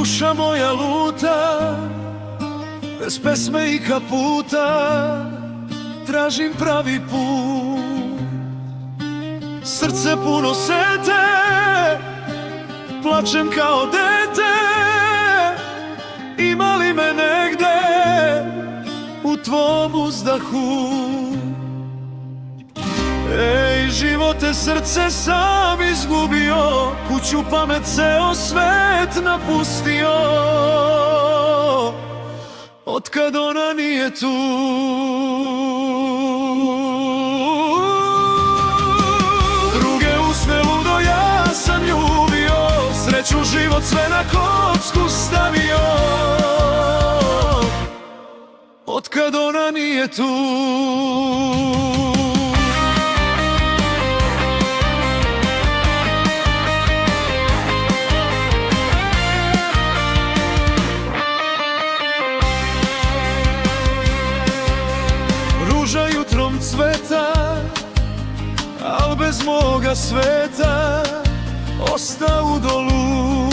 Duša moja luta, bez pesme i kaputa, tražim pravi put. Srce puno sete, plačem kao dete. Ima li me negde u tvom uzdahu? Ej, živote, srce sam izgubio, kuću, pamet, ceo svet napustio. Otkad ona nije tu. Druge usne ludo ja sam ljubio, sreću, život sve na kocku stavio. Otkad ona nije tu. Ruža jutrom cveta, al bez moga sveta osta u dolu.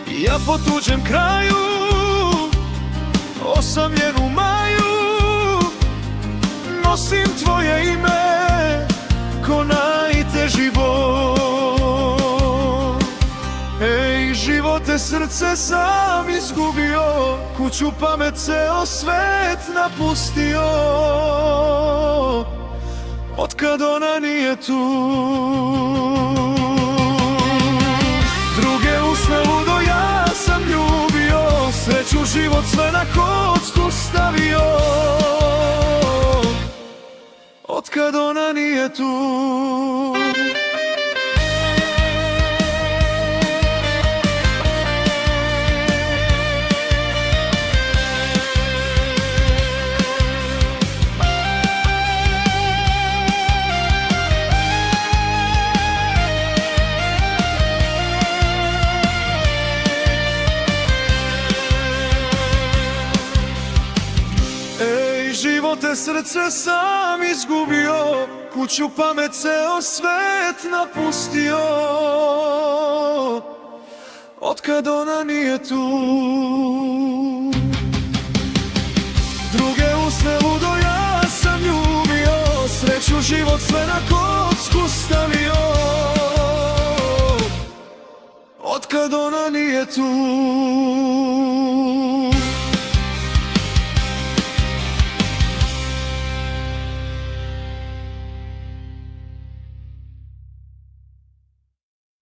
Ja po tuđem kraju, osamljen u maju, nosim tvoje ime ko najteži bol. Ej, živote, srce sam izgubio, kuću, pamet, ceo svet napustio. Otkad ona nije tu. Druge usne ludo ja sam ljubio, sreću, život sve na kocku stavio. Otkad ona nije tu. Živote, srce sam izgubio, kuću, pamet, ceo svet napustio. Otkad ona nije tu. Druge usne ludo ja sam ljubio, sreću, život sve na kocku stavio. Otkad ona nije tu.